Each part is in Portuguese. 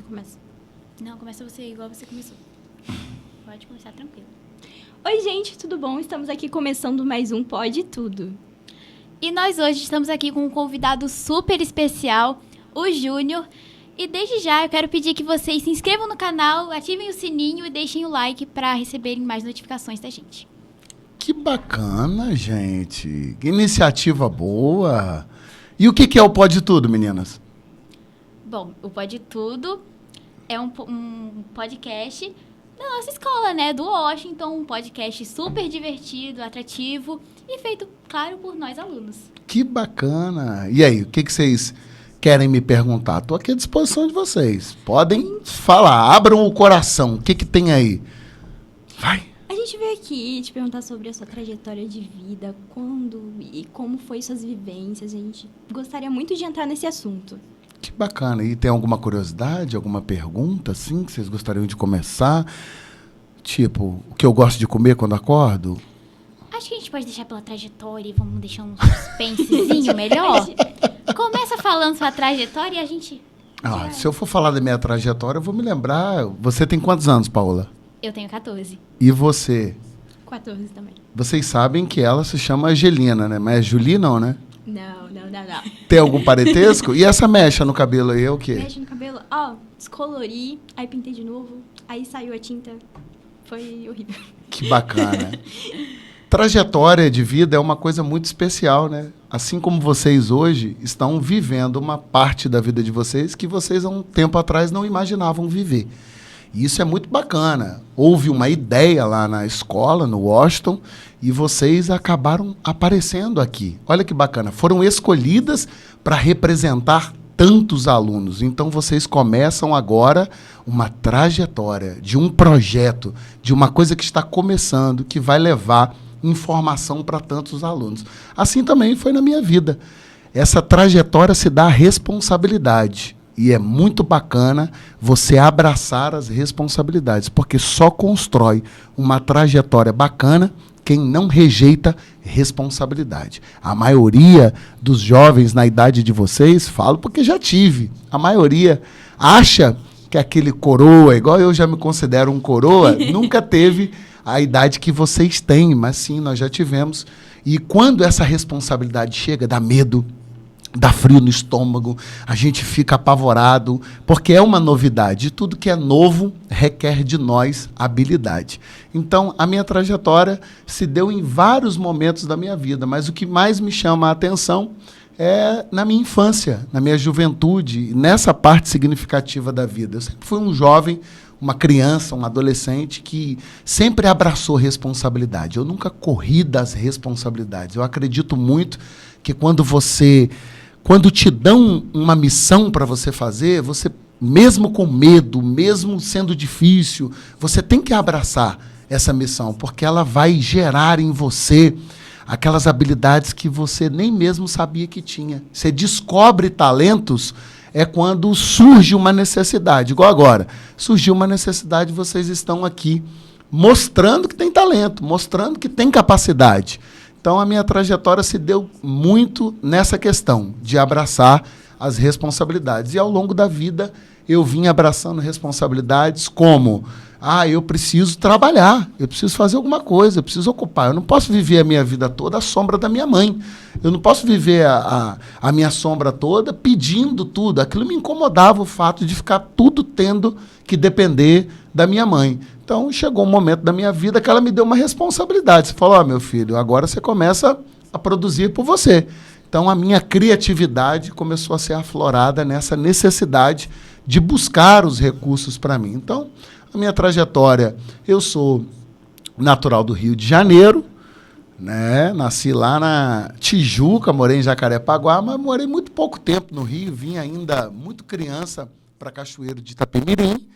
começo. Não, começa você igual você começou. Pode começar tranquilo. Oi, gente, tudo bom? Estamos aqui começando mais um Pode Tudo. E nós hoje estamos aqui com um convidado super especial, o Júnior. E desde já eu quero pedir que vocês se inscrevam no canal, ativem o sininho e deixem o like para receberem mais notificações da gente. Que bacana, gente. Que iniciativa boa. E o que é o Pode Tudo, meninas? Bom, o Pode Tudo é um podcast da nossa escola, né? Do Washington, um podcast super divertido, atrativo e feito, claro, por nós alunos. Que bacana. E aí, o que vocês querem me perguntar? Estou aqui à disposição de vocês. Podem falar, abram o coração. O que tem aí? Vai. A gente veio aqui te perguntar sobre a sua trajetória de vida, quando e como foi suas vivências. A gente gostaria muito de entrar nesse assunto. Que bacana. E tem alguma curiosidade, alguma pergunta, assim, que vocês gostariam de começar? Tipo, o que eu gosto de comer quando acordo? Acho que a gente pode deixar pela trajetória e vamos deixar um suspensezinho melhor. Começa falando sua trajetória e a gente... Se eu for falar da minha trajetória, eu vou me lembrar. Você tem quantos anos, Paola? Eu tenho 14. E você? 14 também. Vocês sabem que ela se chama Angelina, né? Mas é Julie não, né? Não. Tem algum parentesco? E essa mecha no cabelo aí é o quê? Mexe no cabelo. Descolori, aí pintei de novo, aí saiu a tinta. Foi horrível. Que bacana. Trajetória de vida é uma coisa muito especial, né? Assim como vocês hoje estão vivendo uma parte da vida de vocês que vocês há um tempo atrás não imaginavam viver. E isso é muito bacana. Houve uma ideia lá na escola, no Washington, e vocês acabaram aparecendo aqui. Olha que bacana. Foram escolhidas para representar tantos alunos. Então, vocês começam agora uma trajetória de um projeto, de uma coisa que está começando, que vai levar informação para tantos alunos. Assim também foi na minha vida. Essa trajetória se dá a responsabilidade. E é muito bacana você abraçar as responsabilidades, porque só constrói uma trajetória bacana quem não rejeita responsabilidade. A maioria dos jovens na idade de vocês, falo porque já tive, a maioria acha que aquele coroa, igual eu já me considero um coroa, nunca teve a idade que vocês têm, mas sim, nós já tivemos. E quando essa responsabilidade chega, dá medo, dá frio no estômago, a gente fica apavorado, porque é uma novidade. E tudo que é novo requer de nós habilidade. Então, a minha trajetória se deu em vários momentos da minha vida, mas o que mais me chama a atenção é na minha infância, na minha juventude, nessa parte significativa da vida. Eu sempre fui um jovem, uma criança, um adolescente que sempre abraçou responsabilidade. Eu nunca corri das responsabilidades. Eu acredito muito que quando te dão uma missão para você fazer, você, mesmo com medo, mesmo sendo difícil, você tem que abraçar essa missão, porque ela vai gerar em você aquelas habilidades que você nem mesmo sabia que tinha. Você descobre talentos quando surge uma necessidade. Igual agora, surgiu uma necessidade, vocês estão aqui mostrando que tem talento, mostrando que tem capacidade. Então, a minha trajetória se deu muito nessa questão de abraçar as responsabilidades. E, ao longo da vida, eu vim abraçando responsabilidades como, eu preciso trabalhar, eu preciso fazer alguma coisa, eu preciso ocupar. Eu não posso viver a minha vida toda à sombra da minha mãe. Eu não posso viver a minha sombra toda pedindo tudo. Aquilo me incomodava, o fato de ficar tudo tendo que depender da minha mãe. Então, chegou um momento da minha vida que ela me deu uma responsabilidade. Você falou, meu filho, agora você começa a produzir por você. Então, a minha criatividade começou a ser aflorada nessa necessidade de buscar os recursos para mim. Então, a minha trajetória, eu sou natural do Rio de Janeiro, né? Nasci lá na Tijuca, morei em Jacarepaguá, mas morei muito pouco tempo no Rio, vim ainda muito criança para Cachoeiro de Itapemirim,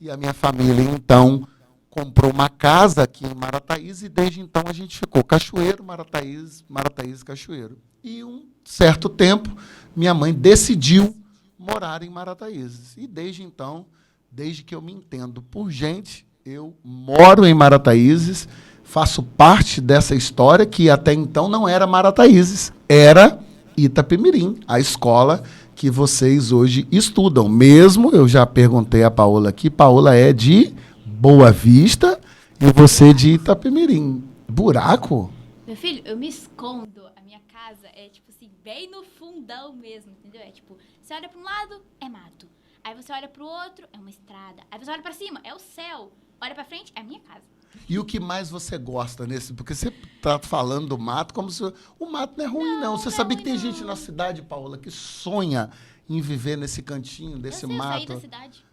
e a minha família, então, comprou uma casa aqui em Marataízes, e desde então a gente ficou Cachoeiro, Marataízes, Cachoeiro. E um certo tempo, minha mãe decidiu morar em Marataízes. E desde então, desde que eu me entendo por gente, eu moro em Marataízes, faço parte dessa história que até então não era Marataízes, era Itapemirim, a escola que vocês hoje estudam. Mesmo, eu já perguntei a Paola aqui, Paola é de Boa Vista e você de Itapemirim. Buraco? Meu filho, eu me escondo. A minha casa é, tipo assim, bem no fundão mesmo, entendeu? É tipo, você olha pra um lado, é mato. Aí você olha pro outro, é uma estrada. Aí você olha pra cima, é o céu. Olha pra frente, é a minha casa. E o que mais você gosta nesse? Porque você tá falando do mato como se... O mato não é ruim, não. Você não é sabia ruim, que tem não. gente na cidade, Paola, que sonha em viver nesse cantinho, desse eu saí mato? da cidade.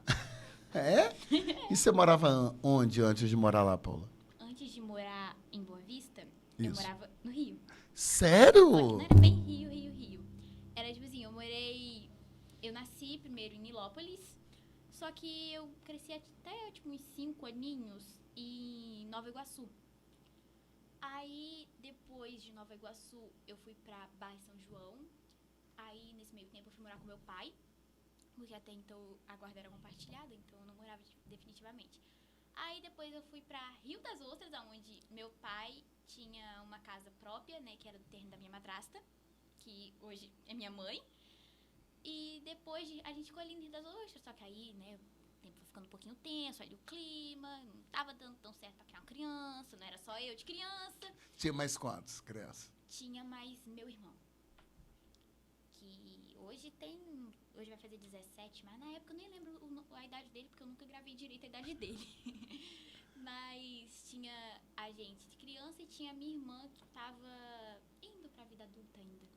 É? E você morava onde antes de morar lá, Paola? Antes de morar em Boa Vista, eu Isso. morava no Rio. Sério? Só que não era bem Rio. Era tipo assim, eu nasci primeiro em Nilópolis, só que eu cresci até tipo uns 5 aninhos em Nova Iguaçu. Aí, depois de Nova Iguaçu, eu fui pra Barra de São João. Aí, nesse meio tempo, eu fui morar com meu pai, porque até então a guarda era compartilhada, então eu não morava definitivamente. Aí, depois eu fui pra Rio das Ostras, onde meu pai tinha uma casa própria, né, que era do terreno da minha madrasta, que hoje é minha mãe. E depois a gente ficou ali no Rio das Ostras, só que aí, né, o tempo foi ficando um pouquinho tenso, ali o clima, não tava dando tão certo pra criar uma criança, não era só eu de criança. Tinha mais quantos, criança? Tinha mais meu irmão, que hoje vai fazer 17, mas na época eu nem lembro a idade dele, porque eu nunca gravei direito a idade dele. Mas tinha a gente de criança e tinha a minha irmã que tava indo pra vida adulta ainda.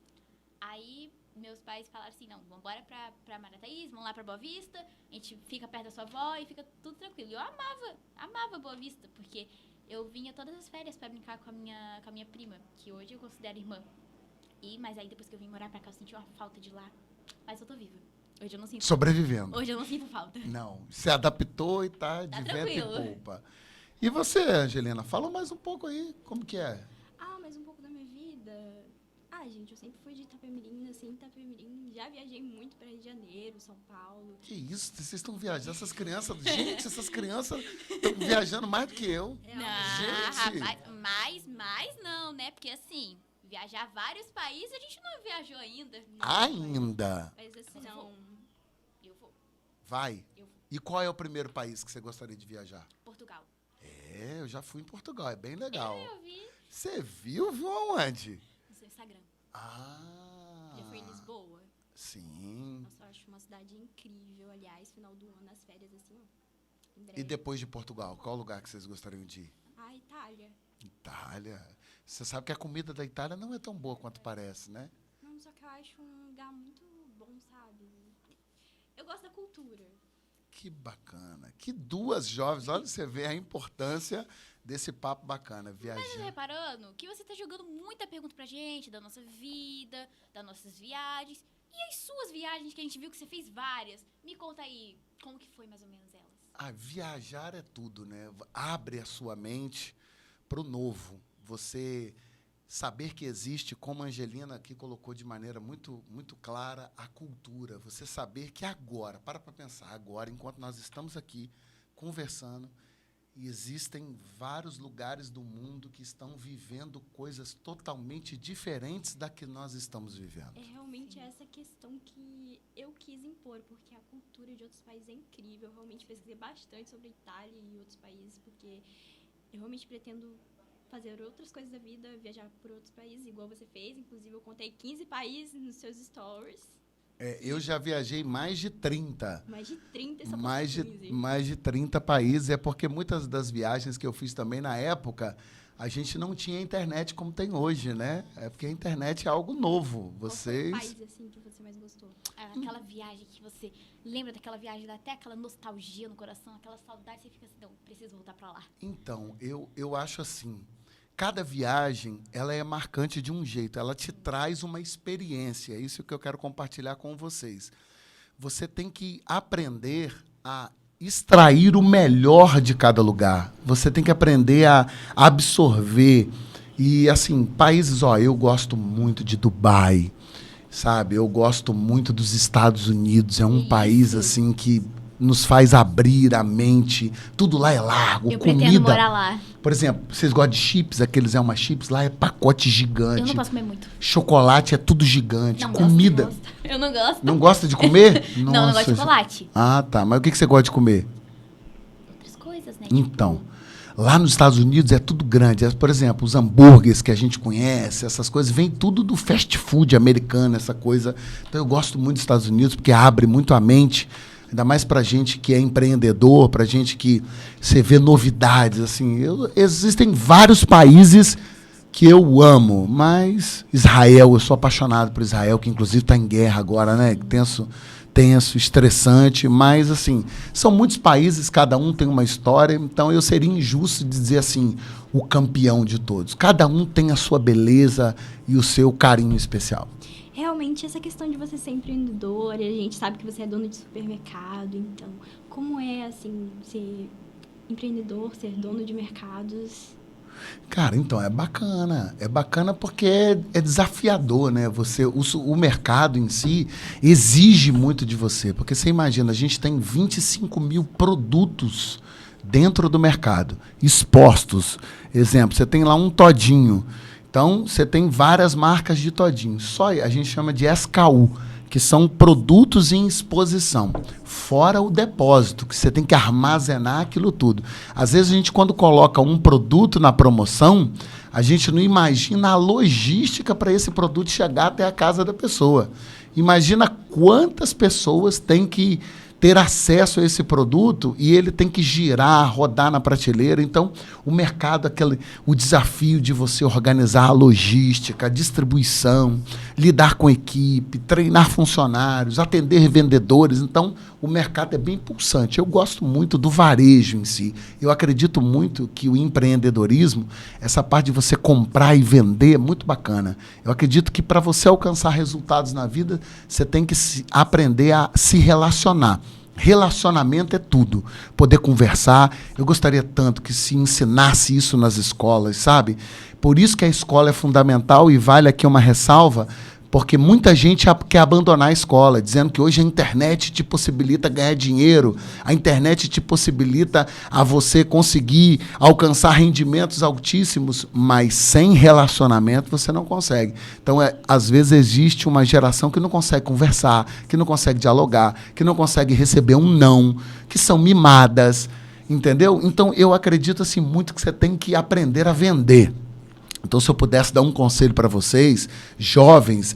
Aí, meus pais falaram assim, não, vambora pra Marataízes, vamos lá pra Boa Vista, a gente fica perto da sua avó e fica tudo tranquilo. E eu amava Boa Vista, porque eu vinha todas as férias pra brincar com a minha prima, que hoje eu considero irmã. Mas aí, depois que eu vim morar pra cá, eu senti uma falta de lá, mas eu tô viva. Hoje eu não sinto Sobrevivendo. Hoje eu não sinto falta. Não, se adaptou e tá de vento e tranquilo. polpa. E você, Angelina, fala mais um pouco aí, como que é? Mais um pouco da minha vida. Gente, eu sempre fui de Itapemirim, nasci em Itapemirim. Já viajei muito pra Rio de Janeiro, São Paulo. Que isso, vocês estão viajando, essas crianças... Gente, essas crianças estão viajando mais do que eu. Não, Gente. rapaz, mais não, né? Porque assim, viajar vários países a gente não viajou ainda. Ainda. Mas assim, Eu vou. Vai. Eu vou. E qual é o primeiro país que você gostaria de viajar? Portugal. Eu já fui em Portugal, é bem legal. Eu vi Você viu aonde? no seu Instagram. já fui em Lisboa. Sim. Nossa, eu acho uma cidade incrível. Aliás, final do ano, nas férias, assim, ó. Em E breve. depois de Portugal, qual lugar que vocês gostariam de ir? Itália. Itália. Você sabe que a comida da Itália não é tão boa quanto parece, né? Não, só que eu acho um lugar muito bom, sabe? Eu gosto da cultura. Que bacana. Que duas jovens. Olha, você vê a importância desse papo bacana. Mas tá Viajar. reparando que você tá jogando muita pergunta pra gente da nossa vida, das nossas viagens. E as suas viagens, que a gente viu que você fez várias. Me conta aí, como que foi mais ou menos elas? Viajar é tudo, né? Abre a sua mente para o novo. Você saber que existe, como a Angelina aqui colocou de maneira muito, muito clara, a cultura. Você saber que agora, para pensar, agora, enquanto nós estamos aqui conversando, existem vários lugares do mundo que estão vivendo coisas totalmente diferentes da que nós estamos vivendo. É realmente essa questão que eu quis impor, porque a cultura de outros países é incrível. Eu realmente pesquisei bastante sobre a Itália e outros países, porque eu realmente pretendo fazer outras coisas da vida, viajar por outros países, igual você fez. Inclusive, eu contei 15 países nos seus stories. Eu já viajei mais de 30. Mais de 30, só Mais faltam 15. de 30 países. É porque muitas das viagens que eu fiz também na época, a gente não tinha internet como tem hoje, né? É porque a internet é algo novo. Qual foi o Vocês... país, assim, que você mais gostou? Aquela viagem que você lembra daquela viagem, dá até aquela nostalgia no coração, aquela saudade, você fica assim, não, preciso voltar pra lá. Então, eu acho assim, cada viagem, ela é marcante de um jeito, ela te traz uma experiência, é isso que eu quero compartilhar com vocês. Você tem que aprender a extrair o melhor de cada lugar, você tem que aprender a absorver, e assim, países, eu gosto muito de Dubai, sabe, eu gosto muito dos Estados Unidos, é um país assim que nos faz abrir a mente. Tudo lá é largo, Eu comida. pretendo morar lá. Por exemplo, vocês gostam de chips? Aqueles Elma Chips, lá é pacote gigante. Eu não posso comer muito. Chocolate é tudo gigante. Não Comida. gosto. Eu não gosto. Não gosta de comer? Não, eu não gosto de Nossa, chocolate. Ah, tá. Mas o que você gosta de comer? Outras coisas, né? Então, lá nos Estados Unidos é tudo grande. Por exemplo, os hambúrgueres que a gente conhece, essas coisas, vem tudo do fast food americano, essa coisa. Então eu gosto muito dos Estados Unidos porque abre muito a mente, ainda mais pra gente que é empreendedor, pra gente que você vê novidades, assim. Existem vários países que eu amo, mas Israel, eu sou apaixonado por Israel, que inclusive está em guerra agora, né? Tenso, estressante, mas assim, são muitos países, cada um tem uma história, então eu seria injusto dizer assim, o campeão de todos. Cada um tem a sua beleza e o seu carinho especial. Realmente, essa questão de você ser empreendedor, a gente sabe que você é dono de supermercado, então, como é, assim, ser empreendedor, ser dono de mercados? Cara, então, é bacana. É bacana porque é desafiador, né? O mercado em si exige muito de você. Porque você imagina, a gente tem 25 mil produtos dentro do mercado, expostos. Exemplo, você tem lá um todinho. Então, você tem várias marcas de todinho. Só a gente chama de SKU, que são produtos em exposição. Fora o depósito, que você tem que armazenar aquilo tudo. Às vezes, a gente, quando coloca um produto na promoção, a gente não imagina a logística para esse produto chegar até a casa da pessoa. Imagina quantas pessoas têm que ter acesso a esse produto e ele tem que girar, rodar na prateleira. Então, o mercado, o desafio de você organizar a logística, a distribuição, lidar com equipe, treinar funcionários, atender vendedores. Então, o mercado é bem pulsante. Eu gosto muito do varejo em si. Eu acredito muito que o empreendedorismo, essa parte de você comprar e vender, é muito bacana. Eu acredito que para você alcançar resultados na vida, você tem que aprender a se relacionar. Relacionamento é tudo. Poder conversar. Eu gostaria tanto que se ensinasse isso nas escolas, sabe? Por isso que a escola é fundamental, e vale aqui uma ressalva, porque muita gente quer abandonar a escola, dizendo que hoje a internet te possibilita ganhar dinheiro, a internet te possibilita a você conseguir alcançar rendimentos altíssimos, mas sem relacionamento você não consegue. Então, às vezes existe uma geração que não consegue conversar, que não consegue dialogar, que não consegue receber um não, que são mimadas, entendeu? Então, eu acredito assim, muito que você tem que aprender a vender. Então, se eu pudesse dar um conselho para vocês, jovens,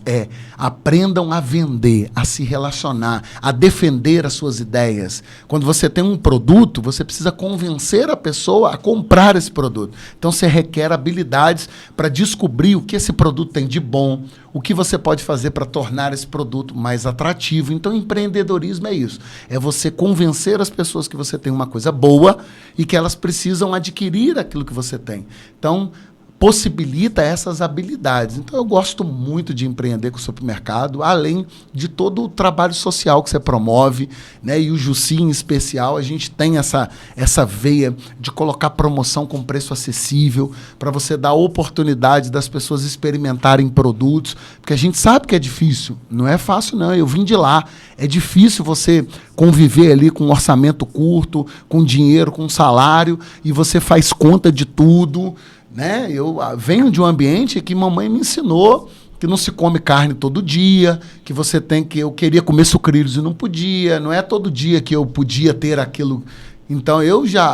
aprendam a vender, a se relacionar, a defender as suas ideias. Quando você tem um produto, você precisa convencer a pessoa a comprar esse produto. Então, você requer habilidades para descobrir o que esse produto tem de bom, o que você pode fazer para tornar esse produto mais atrativo. Então, empreendedorismo é isso. É você convencer as pessoas que você tem uma coisa boa e que elas precisam adquirir aquilo que você tem. Então, possibilita essas habilidades. Então, eu gosto muito de empreender com o supermercado, além de todo o trabalho social que você promove, né? E o Jussi, em especial, a gente tem essa veia de colocar promoção com preço acessível, para você dar a oportunidade das pessoas experimentarem produtos, porque a gente sabe que é difícil, não é fácil não, eu vim de lá, é difícil você conviver ali com um orçamento curto, com dinheiro, com salário, e você faz conta de tudo, né? Eu venho de um ambiente que mamãe me ensinou que não se come carne todo dia, que você tem que... Eu queria comer sucrilhos e não podia, não é todo dia que eu podia ter aquilo. Então,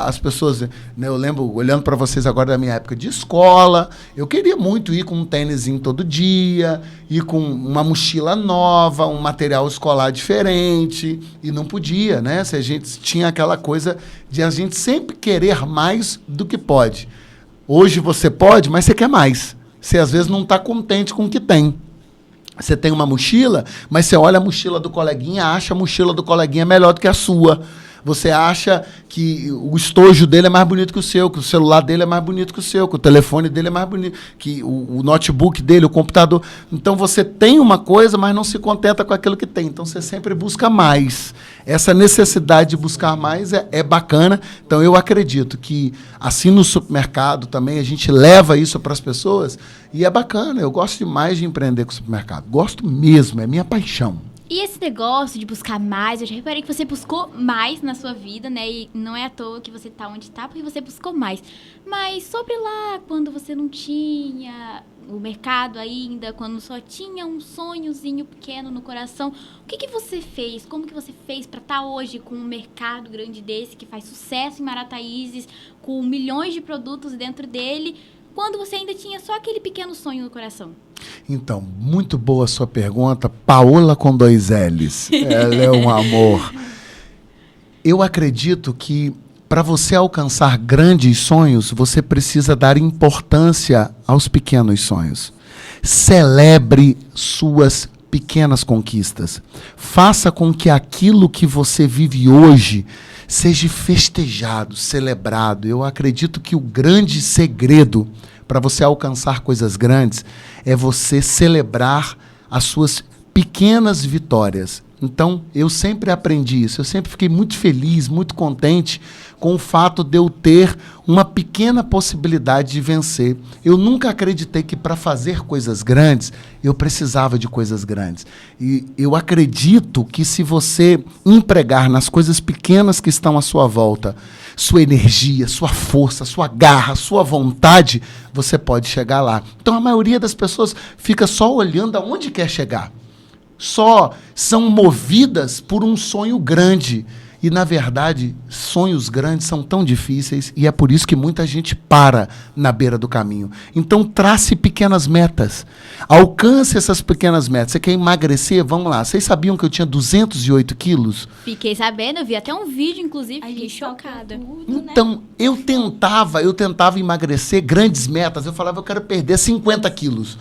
as pessoas, né, eu lembro, olhando para vocês agora da minha época de escola, eu queria muito ir com um tênisinho todo dia, ir com uma mochila nova, um material escolar diferente, e não podia, né? Se a gente tinha aquela coisa de a gente sempre querer mais do que pode. Hoje você pode, mas você quer mais. Você, às vezes, não está contente com o que tem. Você tem uma mochila, mas você olha a mochila do coleguinha, acha a mochila do coleguinha melhor do que a sua. Você acha que o estojo dele é mais bonito que o seu, que o celular dele é mais bonito que o seu, que o telefone dele é mais bonito, que o notebook dele, o computador. Então, você tem uma coisa, mas não se contenta com aquilo que tem. Então, você sempre busca mais. Essa necessidade de buscar mais é bacana. Então, eu acredito que, assim no supermercado também, a gente leva isso para as pessoas e é bacana. Eu gosto demais de empreender com o supermercado. Gosto mesmo, é minha paixão. E esse negócio de buscar mais, eu já reparei que você buscou mais na sua vida, né? E não é à toa que você tá onde tá, porque você buscou mais. Mas sobre lá, quando você não tinha o mercado ainda, quando só tinha um sonhozinho pequeno no coração, o que você fez? Como que você fez pra estar hoje com um mercado grande desse, que faz sucesso em Marataízes, com milhões de produtos dentro dele, quando você ainda tinha só aquele pequeno sonho no coração? Então, muito boa a sua pergunta. Paola com 2 L's. Ela é um amor. Eu acredito que para você alcançar grandes sonhos, você precisa dar importância aos pequenos sonhos. Celebre suas pequenas conquistas. Faça com que aquilo que você vive hoje seja festejado, celebrado. Eu acredito que o grande segredo para você alcançar coisas grandes é você celebrar as suas pequenas vitórias. Então, eu sempre aprendi isso. Eu sempre fiquei muito feliz, muito contente com o fato de eu ter uma pequena possibilidade de vencer. Eu nunca acreditei que para fazer coisas grandes, eu precisava de coisas grandes. E eu acredito que se você empregar nas coisas pequenas que estão à sua volta, sua energia, sua força, sua garra, sua vontade, você pode chegar lá. Então, a maioria das pessoas fica só olhando aonde quer chegar. Só são movidas por um sonho grande. E, na verdade, sonhos grandes são tão difíceis e é por isso que muita gente para na beira do caminho. Então, trace pequenas metas. Alcance essas pequenas metas. Você quer emagrecer? Vamos lá. Vocês sabiam que eu tinha 208 quilos? Fiquei sabendo, eu vi até um vídeo, inclusive, fiquei gente chocada. Tudo, Então, né? eu tentava emagrecer grandes metas. Eu falava, eu quero perder 50 quilos.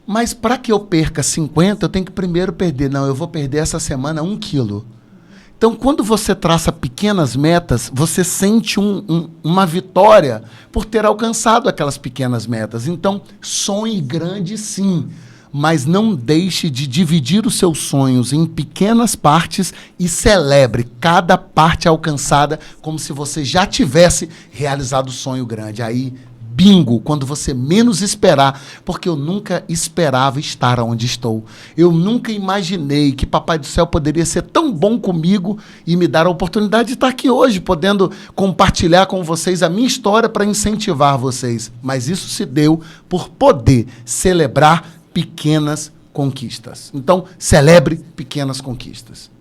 Mas para que eu perca 50, eu tenho que primeiro perder. Não, eu vou perder essa semana 1 quilo. Então, quando você traça pequenas metas, você sente uma vitória por ter alcançado aquelas pequenas metas. Então, sonhe grande sim, mas não deixe de dividir os seus sonhos em pequenas partes e celebre cada parte alcançada como se você já tivesse realizado o sonho grande. Aí, bingo, quando você menos esperar, porque eu nunca esperava estar onde estou. Eu nunca imaginei que Papai do Céu poderia ser tão bom comigo e me dar a oportunidade de estar aqui hoje, podendo compartilhar com vocês a minha história para incentivar vocês. Mas isso se deu por poder celebrar pequenas conquistas. Então, celebre pequenas conquistas.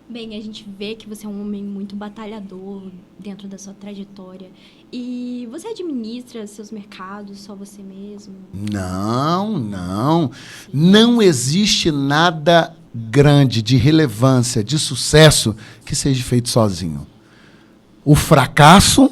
Bem, a gente vê que você é um homem muito batalhador dentro da sua trajetória. E você administra seus mercados só você mesmo? Não. Não existe nada grande, de relevância, de sucesso, que seja feito sozinho. O fracasso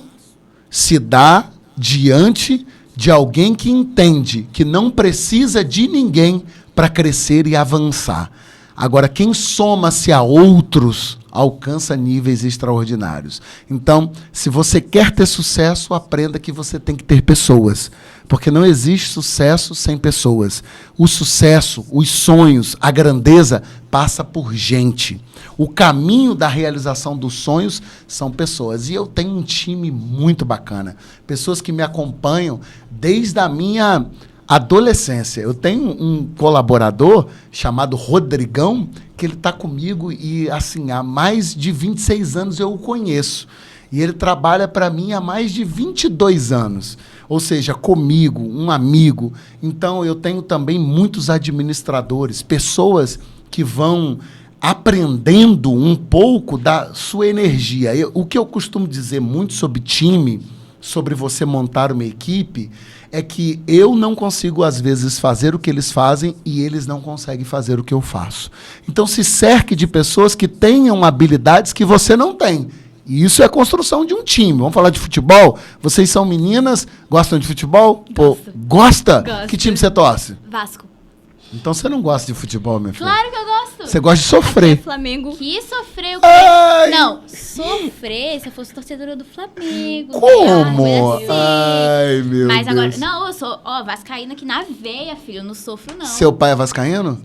se dá diante de alguém que entende que não precisa de ninguém para crescer e avançar. Agora, quem soma-se a outros alcança níveis extraordinários. Então, se você quer ter sucesso, aprenda que você tem que ter pessoas. Porque não existe sucesso sem pessoas. O sucesso, os sonhos, a grandeza passa por gente. O caminho da realização dos sonhos são pessoas. E eu tenho um time muito bacana. Pessoas que me acompanham desde a minha adolescência. Eu tenho um colaborador chamado Rodrigão, que ele está comigo e, assim, há mais de 26 anos eu o conheço. E ele trabalha para mim há mais de 22 anos. Ou seja, comigo, um amigo. Então, eu tenho também muitos administradores, pessoas que vão aprendendo um pouco da sua energia. O que eu costumo dizer muito sobre time, sobre você montar uma equipe, é que eu não consigo, às vezes, fazer o que eles fazem e eles não conseguem fazer o que eu faço. Então, se cerque de pessoas que tenham habilidades que você não tem. E isso é a construção de um time. Vamos falar de futebol? Vocês são meninas, gostam de futebol? Gosta? Gosto. Que time você torce? Vasco. Então você não gosta de futebol, minha filha? Claro que eu gosto. Você gosta de É sofrer. Flamengo. Que sofrer o quê? Ai! Não, sofrer se eu fosse torcedora do Flamengo. Como? Né? Assim. Ai, meu Mas Deus. agora, não, eu sou, vascaína aqui na veia, filho, eu não sofro, não. Seu pai é vascaíno?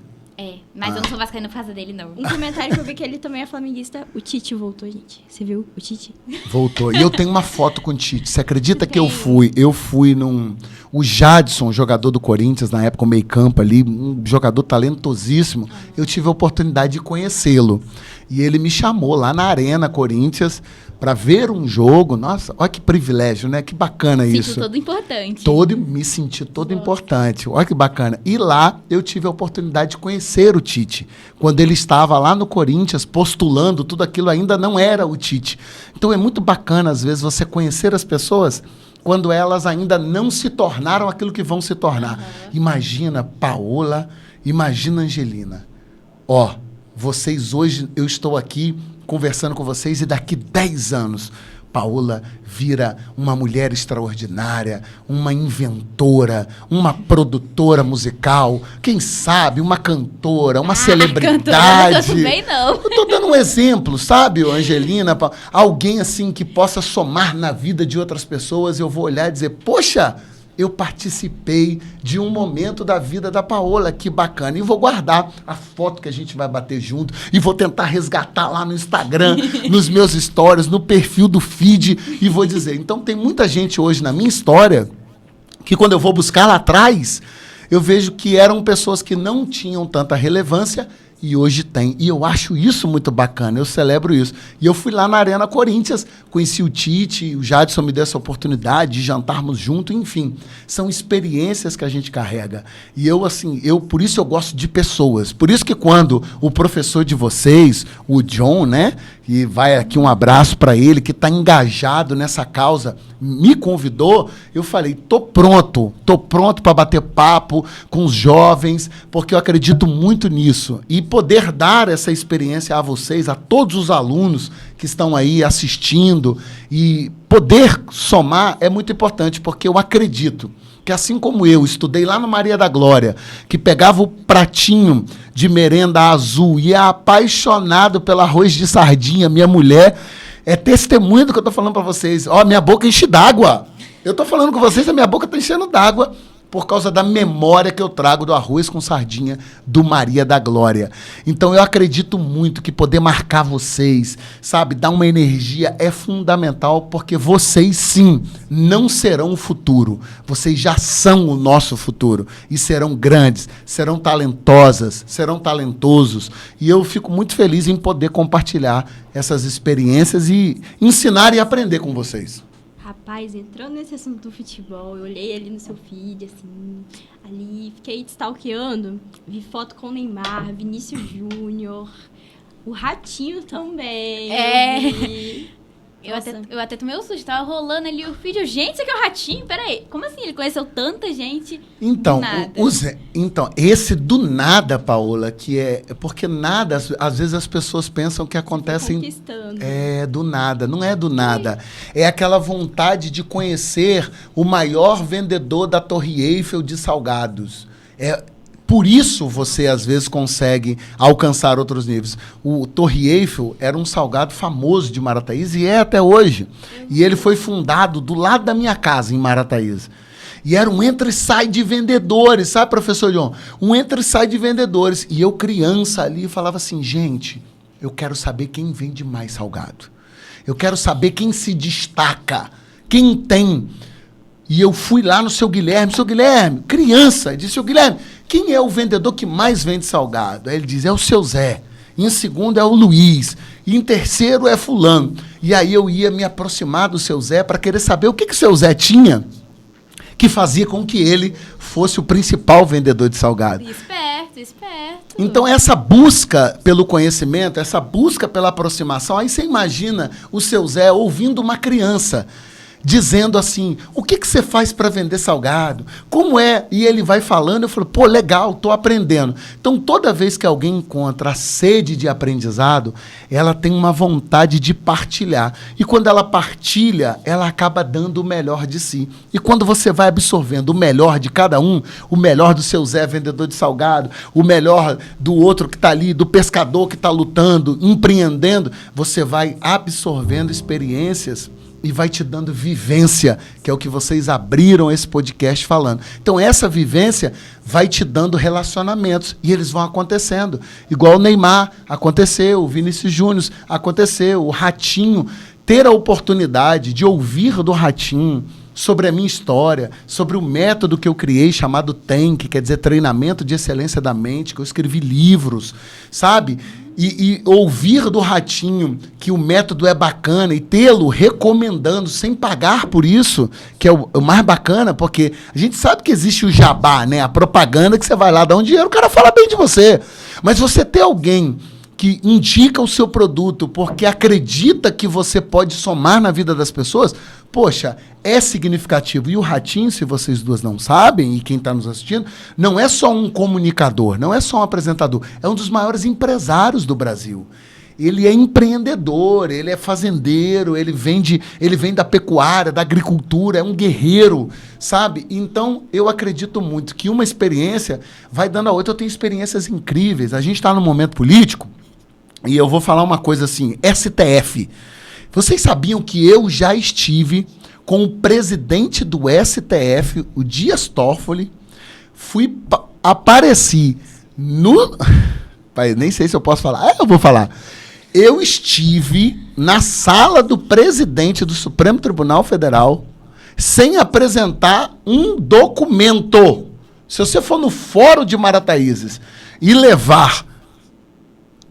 Mas eu não sou vascaína por causa dele, não. Um comentário que eu vi que ele também é flamenguista, o Tite voltou, gente. Você viu o Tite? Voltou. E eu tenho uma foto com o Tite. Você acredita que eu fui num... O Jadson, jogador do Corinthians, na época, o meio-campo ali, um jogador talentosíssimo, eu tive a oportunidade de conhecê-lo. E ele me chamou lá na Arena Corinthians para ver um jogo. Nossa, olha que privilégio, né? Que bacana isso. Sinto todo importante. Me senti todo importante. Olha que bacana. E lá eu tive a oportunidade de conhecer o Tite. Quando ele estava lá no Corinthians postulando, tudo aquilo ainda não era o Tite. Então é muito bacana, às vezes, você conhecer as pessoas quando elas ainda não se tornaram aquilo que vão se tornar. Imagina Paola, imagina Angelina. Vocês hoje, eu estou aqui conversando com vocês e daqui 10 anos, Paola vira uma mulher extraordinária, uma inventora, uma produtora musical, quem sabe, uma cantora, uma celebridade. Cantora, bem, não. Eu estou dando um exemplo, sabe, Angelina? Alguém assim que possa somar na vida de outras pessoas, eu vou olhar e dizer, poxa, eu participei de um momento da vida da Paola, que bacana. E vou guardar a foto que a gente vai bater junto e vou tentar resgatar lá no Instagram, nos meus stories, no perfil do feed e vou dizer. Então, tem muita gente hoje na minha história que quando eu vou buscar lá atrás, eu vejo que eram pessoas que não tinham tanta relevância e hoje tem. E eu acho isso muito bacana, eu celebro isso. E eu fui lá na Arena Corinthians, conheci o Tite, o Jadson me deu essa oportunidade de jantarmos juntos, enfim. São experiências que a gente carrega. E por isso eu gosto de pessoas. Por isso que quando o professor de vocês, o John, né? E vai aqui um abraço para ele, que está engajado nessa causa, me convidou, eu falei, tô pronto para bater papo com os jovens, porque eu acredito muito nisso. E poder dar essa experiência a vocês, a todos os alunos que estão aí assistindo, e poder somar é muito importante, porque eu acredito que assim como eu estudei lá no Maria da Glória, que pegava o pratinho de merenda azul e é apaixonado pelo arroz de sardinha, minha mulher é testemunha do que eu estou falando para vocês. Minha boca enche d'água. Eu estou falando com vocês, a minha boca está enchendo d'água por causa da memória que eu trago do arroz com sardinha do Maria da Glória. Então, eu acredito muito que poder marcar vocês, sabe, dar uma energia é fundamental, porque vocês, sim, não serão o futuro. Vocês já são o nosso futuro. E serão grandes, serão talentosas, serão talentosos. E eu fico muito feliz em poder compartilhar essas experiências e ensinar e aprender com vocês. Rapaz, entrando nesse assunto do futebol, eu olhei ali no seu feed, assim, ali, fiquei stalkeando, vi foto com o Neymar, Vinícius Júnior, o Ratinho também. Eu até tomei um susto, tava rolando ali o vídeo. Gente, isso aqui é o Ratinho? Peraí, como assim? Ele conheceu tanta gente então, do nada? Esse do nada, Paola, que é... Porque nada, às vezes as pessoas pensam que acontecem... do nada, não é do nada. É aquela vontade de conhecer o maior vendedor da Torre Eiffel de salgados. Por isso você, às vezes, consegue alcançar outros níveis. O Torre Eiffel era um salgado famoso de Marataízes e é até hoje. E ele foi fundado do lado da minha casa, em Marataízes. E era um entra e sai de vendedores, sabe, professor John? Um entra e sai de vendedores. E eu, criança ali, falava assim, gente, eu quero saber quem vende mais salgado. Eu quero saber quem se destaca, quem tem... E eu fui lá no seu Guilherme, criança, disse, seu Guilherme, quem é o vendedor que mais vende salgado? Aí ele diz, é o seu Zé. Em segundo é o Luiz. E em terceiro é fulano. E aí eu ia me aproximar do seu Zé para querer saber o que o seu Zé tinha que fazia com que ele fosse o principal vendedor de salgado. Esperto. Então, essa busca pelo conhecimento, essa busca pela aproximação, aí você imagina o seu Zé ouvindo uma criança dizendo assim, o que você faz para vender salgado? Como é? E ele vai falando, eu falo, pô, legal, estou aprendendo. Então, toda vez que alguém encontra a sede de aprendizado, ela tem uma vontade de partilhar. E quando ela partilha, ela acaba dando o melhor de si. E quando você vai absorvendo o melhor de cada um, o melhor do seu Zé, vendedor de salgado, o melhor do outro que está ali, do pescador que está lutando, empreendendo, você vai absorvendo experiências e vai te dando vivência, que é o que vocês abriram esse podcast falando. Então, essa vivência vai te dando relacionamentos e eles vão acontecendo. Igual o Neymar aconteceu, o Vinícius Júnior aconteceu, o Ratinho. Ter a oportunidade de ouvir do Ratinho sobre a minha história, sobre o método que eu criei, chamado TEM, que quer dizer Treinamento de Excelência da Mente, que eu escrevi livros, sabe? E ouvir do Ratinho que o método é bacana e tê-lo recomendando sem pagar por isso, que é o mais bacana, porque a gente sabe que existe o jabá, né? A propaganda que você vai lá dar um dinheiro, o cara fala bem de você. Mas você ter alguém que indica o seu produto porque acredita que você pode somar na vida das pessoas, poxa, é significativo. E o Ratinho, se vocês duas não sabem, e quem está nos assistindo, não é só um comunicador, não é só um apresentador, é um dos maiores empresários do Brasil. Ele é empreendedor, ele é fazendeiro, ele vem da pecuária, da agricultura, é um guerreiro, sabe? Então, eu acredito muito que uma experiência vai dando a outra. Eu tenho experiências incríveis. A gente está num momento político, e eu vou falar uma coisa assim, STF. Vocês sabiam que eu já estive com o presidente do STF, o Dias Toffoli, apareci no... Pai, nem sei se eu posso falar. Eu vou falar. Eu estive na sala do presidente do Supremo Tribunal Federal sem apresentar um documento. Se você for no Fórum de Marataízes e levar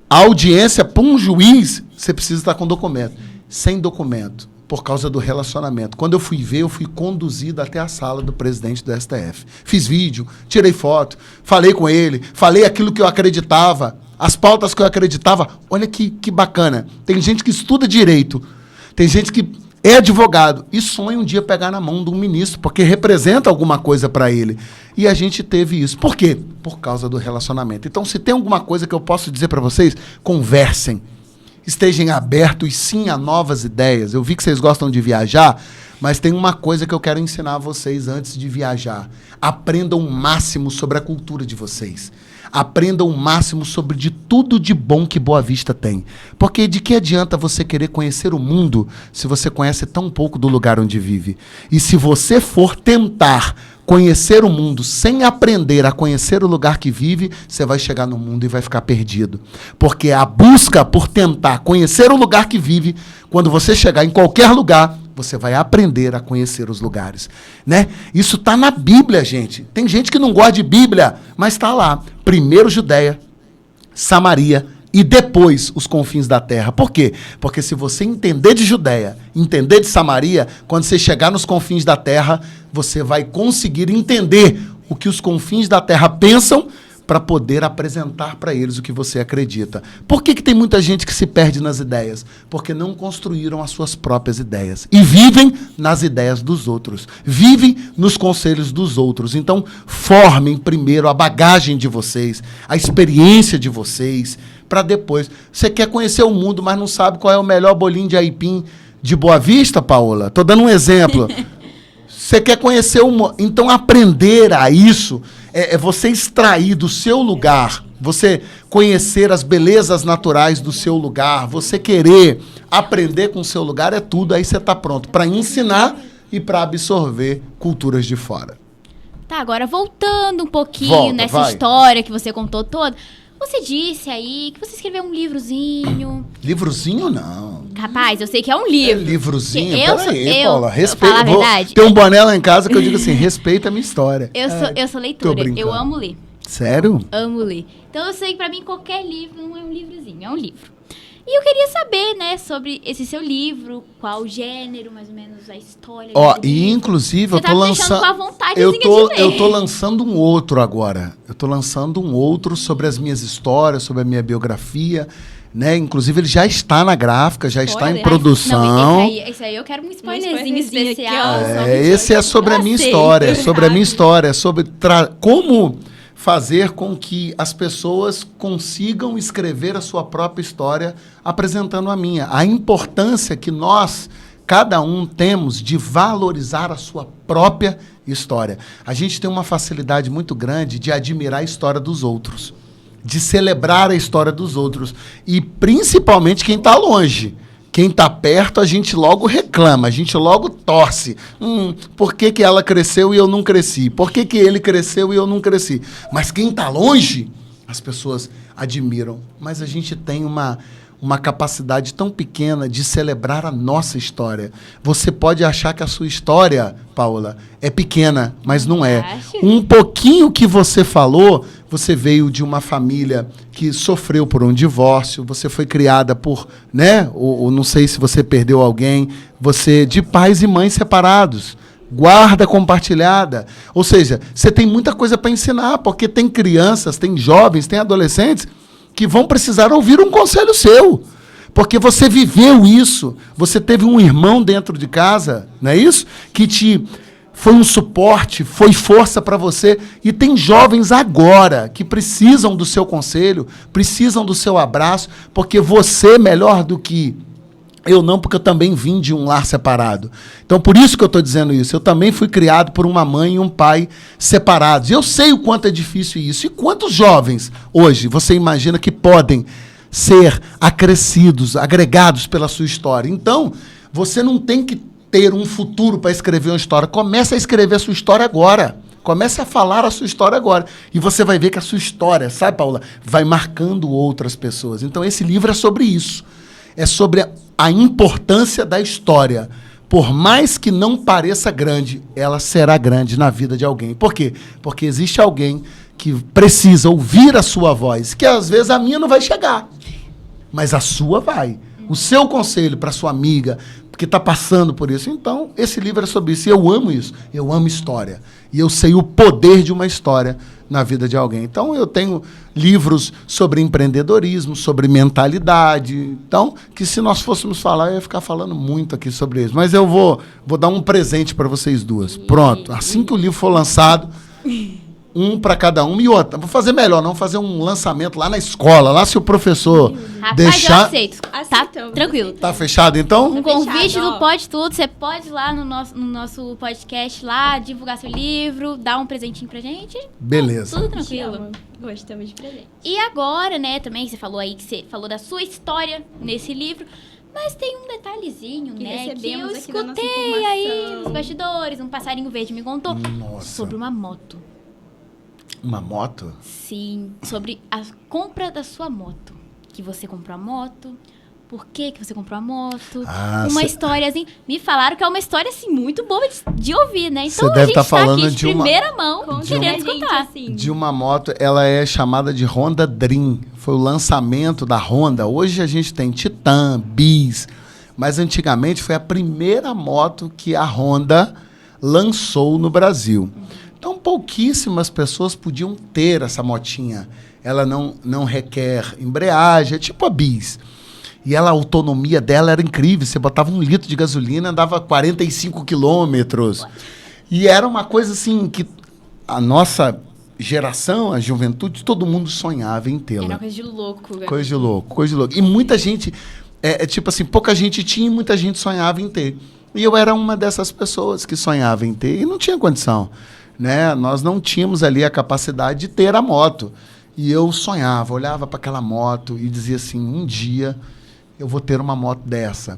a audiência para um juiz, você precisa estar com documento. Sem documento, por causa do relacionamento. Quando eu fui ver, eu fui conduzido até a sala do presidente do STF. Fiz vídeo, tirei foto, falei com ele, falei aquilo que eu acreditava, as pautas que eu acreditava. Olha que bacana. Tem gente que estuda direito, tem gente que é advogado e sonha um dia pegar na mão de um ministro, porque representa alguma coisa para ele. E a gente teve isso. Por quê? Por causa do relacionamento. Então, se tem alguma coisa que eu posso dizer para vocês, conversem. Estejam abertos, sim, a novas ideias. Eu vi que vocês gostam de viajar, mas tem uma coisa que eu quero ensinar a vocês antes de viajar. Aprendam o máximo sobre a cultura de vocês. Aprendam o máximo sobre de tudo de bom que Boa Vista tem. Porque de que adianta você querer conhecer o mundo se você conhece tão pouco do lugar onde vive? E se você for tentar conhecer o mundo sem aprender a conhecer o lugar que vive, você vai chegar no mundo e vai ficar perdido. Porque a busca por tentar conhecer o lugar que vive, quando você chegar em qualquer lugar, você vai aprender a conhecer os lugares, né? Isso está na Bíblia, gente. Tem gente que não gosta de Bíblia, mas está lá. Primeiro Judeia, Samaria e depois os confins da terra. Por quê? Porque se você entender de Judeia, entender de Samaria, quando você chegar nos confins da terra, você vai conseguir entender o que os confins da terra pensam para poder apresentar para eles o que você acredita. Por que tem muita gente que se perde nas ideias? Porque não construíram as suas próprias ideias. E vivem nas ideias dos outros. Vivem nos conselhos dos outros. Então, formem primeiro a bagagem de vocês, a experiência de vocês, para depois. Você quer conhecer o mundo, mas não sabe qual é o melhor bolinho de aipim de Boa Vista, Paola? Estou dando um exemplo. Você quer conhecer o mundo. Então, aprender a isso é você extrair do seu lugar, você conhecer as belezas naturais do seu lugar, você querer aprender com o seu lugar, é tudo. Aí você está pronto para ensinar e para absorver culturas de fora. Tá, agora voltando um pouquinho nessa história que você contou toda. Você disse aí que você escreveu um livrozinho. Livrozinho, não. Rapaz, eu sei que é um livro. É livrozinho? Peraí, Paula, respeita. Falar a verdade. Tem um boné lá em casa que eu digo assim, respeita a minha história. Eu sou leitora, eu amo ler. Sério? Amo ler. Então eu sei que pra mim qualquer livro não é um livrozinho, é um livro. E eu queria saber, né, sobre esse seu livro, qual gênero, mais ou menos, a história. Ó, e inclusive eu tô lançando. Eu tô lançando um outro agora. Eu tô lançando um outro sobre as minhas histórias, sobre a minha biografia, né? Inclusive ele já está na gráfica, já está em produção. Não, esse aí eu quero um spoilerzinho especial. Esse é sobre a minha história, sobre a minha história, sobre como fazer com que as pessoas consigam escrever a sua própria história apresentando a minha. A importância que nós, cada um, temos de valorizar a sua própria história. A gente tem uma facilidade muito grande de admirar a história dos outros, de celebrar a história dos outros. E principalmente quem está longe. Quem está perto, a gente logo reclama, a gente logo torce. Por que ela cresceu e eu não cresci? Por que ele cresceu e eu não cresci? Mas quem está longe, as pessoas admiram. Mas a gente tem uma capacidade tão pequena de celebrar a nossa história. Você pode achar que a sua história, Paula, é pequena, mas não é. Um pouquinho que você falou, você veio de uma família que sofreu por um divórcio, você foi criada por, né? Ou não sei se você perdeu alguém, você de pais e mães separados. Guarda compartilhada. Ou seja, você tem muita coisa para ensinar, porque tem crianças, tem jovens, tem adolescentes que vão precisar ouvir um conselho seu. Porque você viveu isso. Você teve um irmão dentro de casa, não é isso? Que te foi um suporte, foi força para você. E tem jovens agora que precisam do seu conselho, precisam do seu abraço, porque você, melhor do que eu não, porque eu também vim de um lar separado. Então, por isso que eu estou dizendo isso. Eu também fui criado por uma mãe e um pai separados. Eu sei o quanto é difícil isso. E quantos jovens, hoje, você imagina que podem ser acrescidos, agregados pela sua história? Então, você não tem que ter um futuro para escrever uma história. Comece a escrever a sua história agora. Comece a falar a sua história agora. E você vai ver que a sua história, sabe, Paula, vai marcando outras pessoas. Então, esse livro é sobre isso. É sobre a importância da história. Por mais que não pareça grande, ela será grande na vida de alguém. Por quê? Porque existe alguém que precisa ouvir a sua voz, que às vezes a minha não vai chegar, mas a sua vai. O seu conselho para sua amiga, que está passando por isso. Então, esse livro é sobre isso. E eu amo isso. Eu amo história. E eu sei o poder de uma história na vida de alguém. Então, eu tenho livros sobre empreendedorismo, sobre mentalidade. Então, que se nós fôssemos falar, eu ia ficar falando muito aqui sobre isso. Mas eu vou dar um presente para vocês duas. Pronto. Assim que o livro for lançado, um para cada um e outra. Vou fazer melhor, não fazer um lançamento lá na escola, lá se o professor deixar. Eu aceito. Tá tranquilo. Tá fechado, então? Um convite do Pode Tudo. Você pode ir lá no nosso podcast lá, divulgar seu livro, dar um presentinho pra gente. Beleza. Tudo tranquilo. Gostamos de presente. E agora, né, também você falou aí que você falou da sua história nesse livro. Mas tem um detalhezinho, que né, que eu aqui da nossa escutei aí nos bastidores. Um passarinho verde me contou sobre uma moto. Uma moto? Sim, sobre a compra da sua moto. Que você comprou a moto, por que você comprou a moto. Uma história assim. Me falaram que é uma história assim muito boa de ouvir, né? Então deve a gente falando aqui de primeira mão querendo escutar. Assim. De uma moto, ela é chamada de Honda Dream. Foi o lançamento da Honda. Hoje a gente tem Titan, Bis, mas antigamente foi a primeira moto que a Honda lançou no Brasil. Então, pouquíssimas pessoas podiam ter essa motinha. Ela não requer embreagem, é tipo a Bis. E a autonomia dela era incrível. Você botava 1 litro de gasolina, andava 45 quilômetros. E era uma coisa assim que a nossa geração, a juventude, todo mundo sonhava em tê-la. Era uma coisa de louco. Coisa de louco, coisa de louco. E muita gente, tipo assim, pouca gente tinha e muita gente sonhava em ter. E eu era uma dessas pessoas que sonhava em ter e não tinha condição. Né? Nós não tínhamos ali a capacidade de ter a moto. E eu sonhava, olhava para aquela moto e dizia assim, um dia eu vou ter uma moto dessa.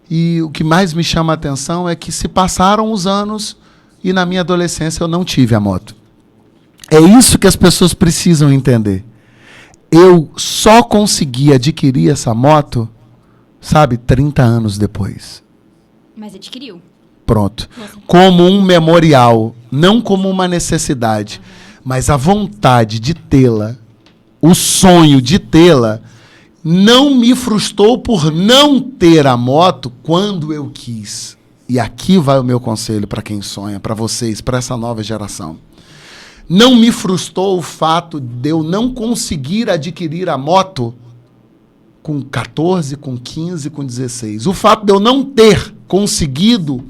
E o que mais me chama a atenção é que se passaram os anos e na minha adolescência eu não tive a moto. É isso que as pessoas precisam entender. Eu só consegui adquirir essa moto, 30 anos depois. Mas adquiriu. Pronto. Como um memorial, não como uma necessidade, mas a vontade de tê-la, o sonho de tê-la, não me frustrou por não ter a moto quando eu quis. E aqui vai o meu conselho para quem sonha, para vocês, para essa nova geração. Não me frustrou o fato de eu não conseguir adquirir a moto com 14, com 15, com 16. O fato de eu não ter conseguido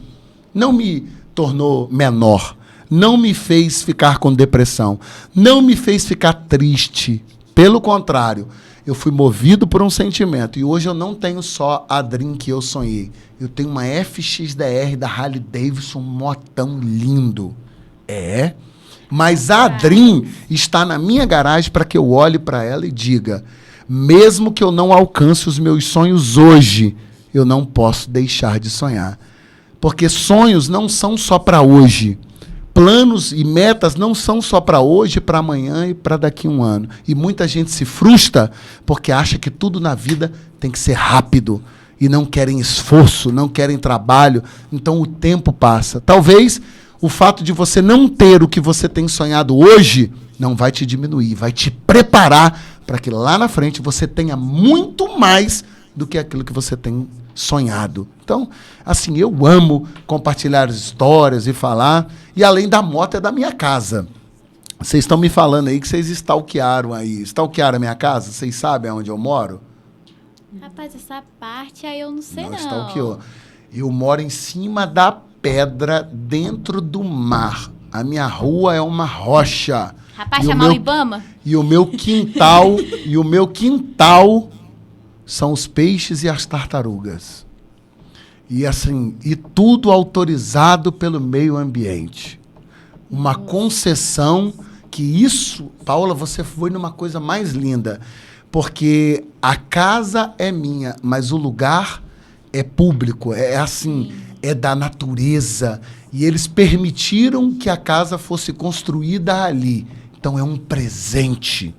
não me tornou menor, não me fez ficar com depressão, não me fez ficar triste. Pelo contrário, eu fui movido por um sentimento. E hoje eu não tenho só a Dream que eu sonhei. Eu tenho uma FXDR da Harley Davidson, um motão lindo. Mas a Dream está na minha garagem para que eu olhe para ela e diga, mesmo que eu não alcance os meus sonhos hoje, eu não posso deixar de sonhar. Porque sonhos não são só para hoje. Planos e metas não são só para hoje, para amanhã e para daqui a um ano. E muita gente se frustra porque acha que tudo na vida tem que ser rápido. E não querem esforço, não querem trabalho. Então o tempo passa. Talvez o fato de você não ter o que você tem sonhado hoje não vai te diminuir, vai te preparar para que lá na frente você tenha muito mais do que aquilo que você tem sonhado. Então, assim, eu amo compartilhar histórias e falar. E além da moto, é da minha casa. Vocês estão me falando aí que vocês stalkearam aí. Stalkearam a minha casa? Vocês sabem onde eu moro? Rapaz, essa parte aí eu não sei não. Não stalkeou. Eu moro em cima da pedra, dentro do mar. A minha rua é uma rocha. Rapaz, chamar o Ibama? E o meu quintal são os peixes e as tartarugas. E assim, e tudo autorizado pelo meio ambiente. Uma concessão que isso, Paula, você foi numa coisa mais linda, porque a casa é minha, mas o lugar é público, é assim, é da natureza, e eles permitiram que a casa fosse construída ali. Então é um presente.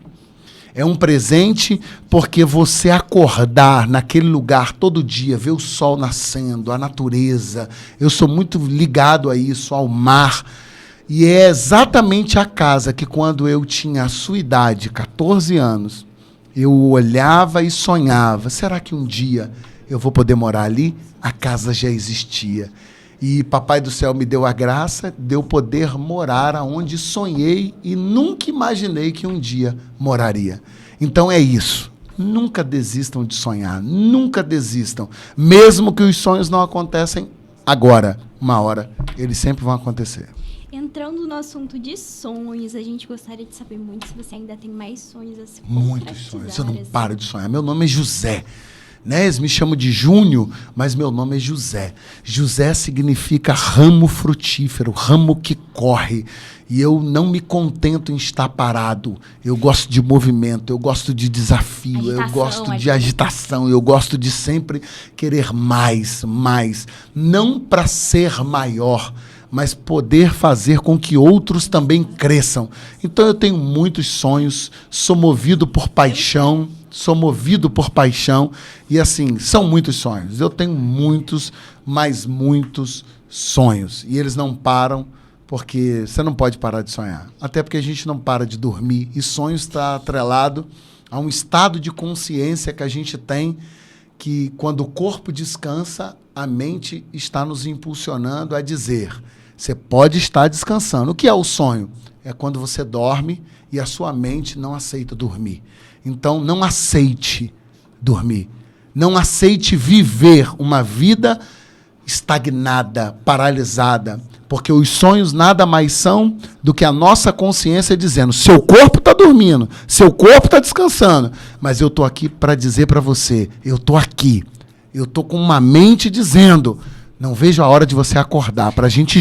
É um presente porque você acordar naquele lugar todo dia, ver o sol nascendo, a natureza. Eu sou muito ligado a isso, ao mar. E é exatamente a casa que quando eu tinha a sua idade, 14 anos, eu olhava e sonhava. Será que um dia eu vou poder morar ali? A casa já existia. E Papai do Céu me deu a graça de eu poder morar aonde sonhei e nunca imaginei que um dia moraria. Então é isso. Nunca desistam de sonhar. Nunca desistam. Mesmo que os sonhos não acontecem agora, uma hora, eles sempre vão acontecer. Entrando no assunto de sonhos, a gente gostaria de saber muito se você ainda tem mais sonhos a se Muitos sonhos. Eu não assim. paro de sonhar. Meu nome é José. Né? Eles me chamam de Júnior, mas meu nome é José. José significa ramo frutífero, ramo que corre. E eu não me contento em estar parado. Eu gosto de movimento, eu gosto de desafio, eu gosto de agitação, eu gosto de sempre querer mais, mais. Não para ser maior, mas poder fazer com que outros também cresçam. Então eu tenho muitos sonhos, sou movido por paixão. E assim, são muitos sonhos. Eu tenho muitos, mas muitos sonhos. E eles não param, porque você não pode parar de sonhar. Até porque a gente não para de dormir. E sonho está atrelado a um estado de consciência que a gente tem, que quando o corpo descansa, a mente está nos impulsionando a dizer, você pode estar descansando. O que é o sonho? É quando você dorme e a sua mente não aceita dormir. Então, não aceite dormir. Não aceite viver uma vida estagnada, paralisada. Porque os sonhos nada mais são do que a nossa consciência dizendo, seu corpo está dormindo, seu corpo está descansando, mas eu estou aqui para dizer para você, eu estou aqui. Eu estou com uma mente dizendo, não vejo a hora de você acordar, para a gente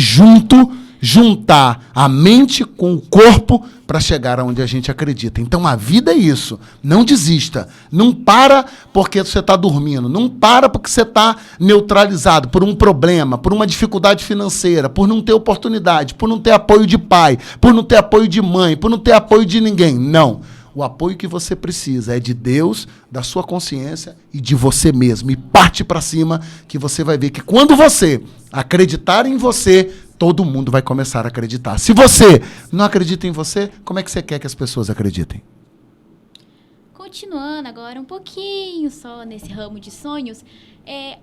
juntar a mente com o corpo para chegar aonde a gente acredita. Então a vida é isso. Não desista. Não para porque você está dormindo. Não para porque você está neutralizado por um problema, por uma dificuldade financeira, por não ter oportunidade, por não ter apoio de pai, por não ter apoio de mãe, por não ter apoio de ninguém. Não. O apoio que você precisa é de Deus, da sua consciência e de você mesmo. E parte para cima que você vai ver que quando você acreditar em você, todo mundo vai começar a acreditar. Se você não acredita em você, como é que você quer que as pessoas acreditem? Continuando agora um pouquinho só nesse ramo de sonhos,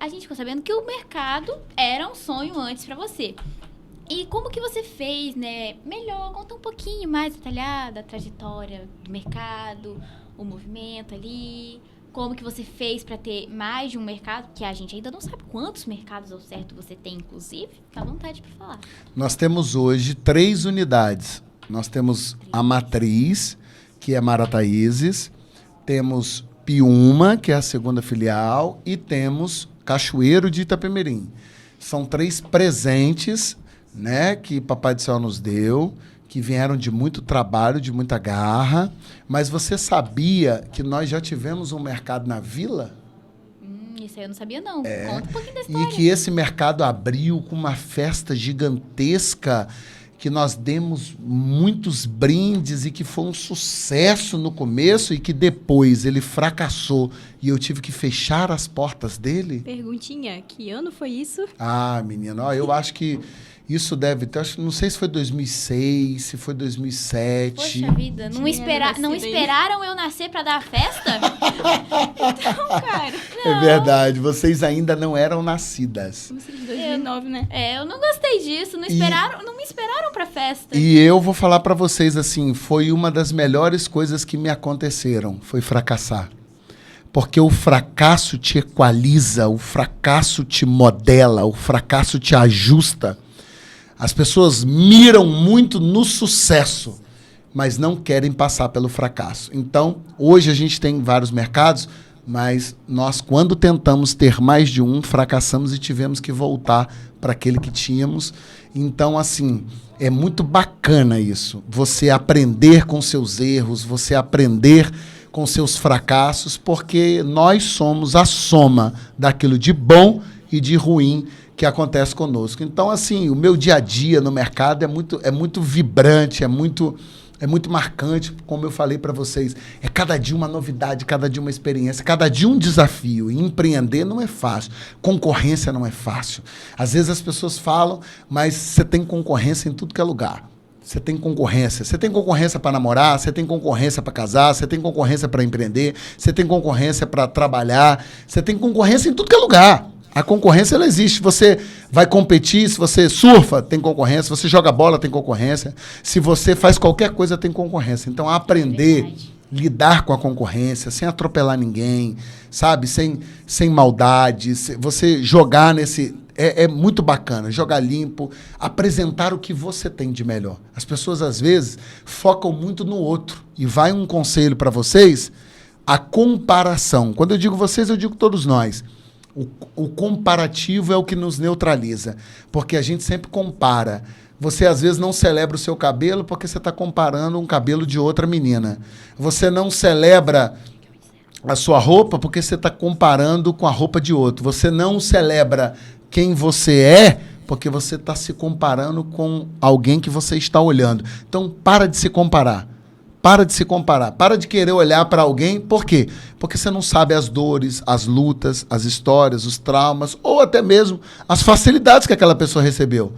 a gente ficou sabendo que o mercado era um sonho antes para você. E como que você fez, né? Melhor, conta um pouquinho mais detalhada a trajetória do mercado, o movimento ali, como que você fez para ter mais de um mercado, que a gente ainda não sabe quantos mercados ao certo você tem, inclusive. Fica à vontade para falar. Nós temos hoje 3 unidades. Nós temos a Matriz, que é Marataízes, temos Piúma, que é a segunda filial, e temos Cachoeiro de Itapemirim. São 3 presentes, né, que Papai do Céu nos deu, que vieram de muito trabalho, de muita garra. Mas você sabia que nós já tivemos um mercado na Vila? Isso aí eu não sabia, não. Conta um pouquinho da história. E que esse mercado abriu com uma festa gigantesca, que nós demos muitos brindes e que foi um sucesso no começo e que depois ele fracassou e eu tive que fechar as portas dele. Perguntinha, que ano foi isso? Ah, menina, ó, eu acho que isso deve ter, não sei se foi 2006, se foi 2007. Poxa vida, não esperaram eu nascer pra dar a festa? Então, cara. É verdade, vocês ainda não eram nascidas. Como se de 2009, né? Eu não gostei disso, não me esperaram pra festa. E eu vou falar pra vocês assim, foi uma das melhores coisas que me aconteceram, foi fracassar. Porque o fracasso te equaliza, o fracasso te modela, o fracasso te ajusta. As pessoas miram muito no sucesso, mas não querem passar pelo fracasso. Então, hoje a gente tem vários mercados, mas nós, quando tentamos ter mais de um, fracassamos e tivemos que voltar para aquele que tínhamos. Então, assim, é muito bacana isso. Você aprender com seus erros, você aprender com seus fracassos, porque nós somos a soma daquilo de bom e de ruim que acontece conosco. Então, assim, o meu dia a dia no mercado é muito vibrante, é muito marcante, como eu falei para vocês. É cada dia uma novidade, cada dia uma experiência, cada dia um desafio. E empreender não é fácil. Concorrência não é fácil. Às vezes as pessoas falam, mas você tem concorrência em tudo que é lugar. Você tem concorrência. Você tem concorrência para namorar, você tem concorrência para casar, você tem concorrência para empreender, você tem concorrência para trabalhar, você tem concorrência em tudo que é lugar. A concorrência, ela existe. Você vai competir, se você surfa, tem concorrência. Se você joga bola, tem concorrência. Se você faz qualquer coisa, tem concorrência. Então, aprender, lidar com a concorrência, sem atropelar ninguém, sabe? Sem maldade. Você jogar nesse... É muito bacana. Jogar limpo, apresentar o que você tem de melhor. As pessoas, às vezes, focam muito no outro. E vai um conselho para vocês, a comparação. Quando eu digo vocês, eu digo todos nós. O comparativo é o que nos neutraliza, porque a gente sempre compara. Você, às vezes, não celebra o seu cabelo porque você está comparando um cabelo de outra menina. Você não celebra a sua roupa porque você está comparando com a roupa de outro. Você não celebra quem você é porque você está se comparando com alguém que você está olhando. Então, para de se comparar. Para de se comparar. Para de querer olhar para alguém. Por quê? Porque você não sabe as dores, as lutas, as histórias, os traumas, ou até mesmo as facilidades que aquela pessoa recebeu.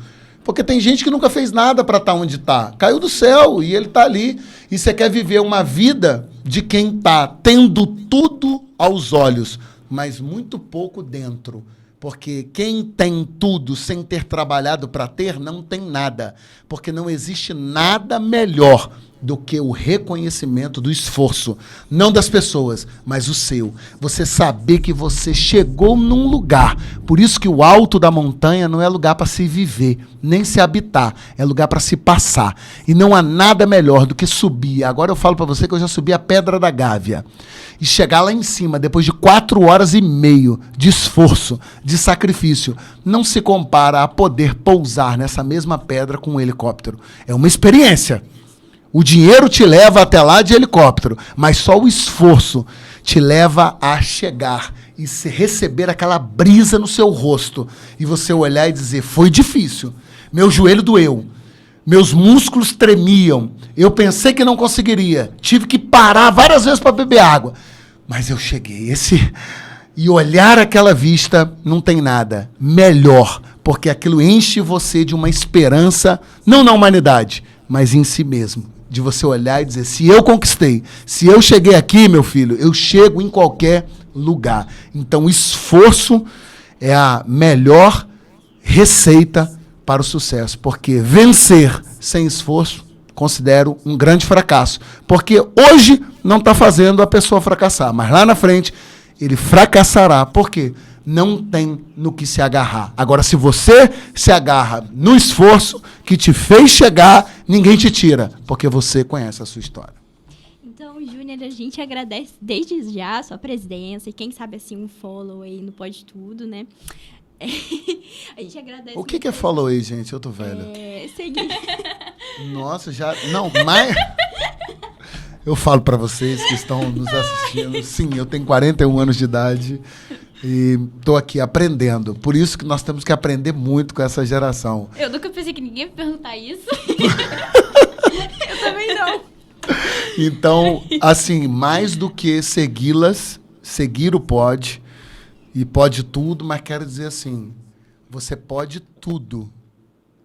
Porque tem gente que nunca fez nada para estar onde está. Caiu do céu e ele está ali. E você quer viver uma vida de quem está tendo tudo aos olhos, mas muito pouco dentro. Porque quem tem tudo sem ter trabalhado para ter, não tem nada. Porque não existe nada melhor do que o reconhecimento do esforço, não das pessoas, mas o seu. Você saber que você chegou num lugar. Por isso que o alto da montanha não é lugar para se viver, nem se habitar, é lugar para se passar. E não há nada melhor do que subir. Agora eu falo para você que eu já subi a Pedra da Gávea. E chegar lá em cima, depois de 4 horas e meia de esforço, de sacrifício, não se compara a poder pousar nessa mesma pedra com um helicóptero. É uma experiência. O dinheiro te leva até lá de helicóptero, mas só o esforço te leva a chegar e receber aquela brisa no seu rosto. E você olhar e dizer, foi difícil, meu joelho doeu, meus músculos tremiam, eu pensei que não conseguiria, tive que parar várias vezes para beber água, mas eu cheguei. E olhar aquela vista não tem nada melhor, porque aquilo enche você de uma esperança, não na humanidade, mas em si mesmo. De você olhar e dizer, se eu conquistei, se eu cheguei aqui, meu filho, eu chego em qualquer lugar. Então, o esforço é a melhor receita para o sucesso, porque vencer sem esforço, considero um grande fracasso. Porque hoje não está fazendo a pessoa fracassar, mas lá na frente ele fracassará. Por quê? Não tem no que se agarrar. Agora, se você se agarra no esforço que te fez chegar, ninguém te tira, porque você conhece a sua história. Então, Júnior, a gente agradece desde já a sua presença e quem sabe assim um follow aí no Pode Tudo, né? A gente agradece. O que é follow aí, gente? Eu tô velho. Seguir. Nossa, já... Não, mas... Eu falo para vocês que estão nos assistindo. Sim, eu tenho 41 anos de idade. E estou aqui aprendendo. Por isso que nós temos que aprender muito com essa geração. Eu nunca pensei que ninguém ia me perguntar isso. Eu também não. Então, assim, mais do que segui-las, seguir o pode, e pode tudo, mas quero dizer assim, você pode tudo,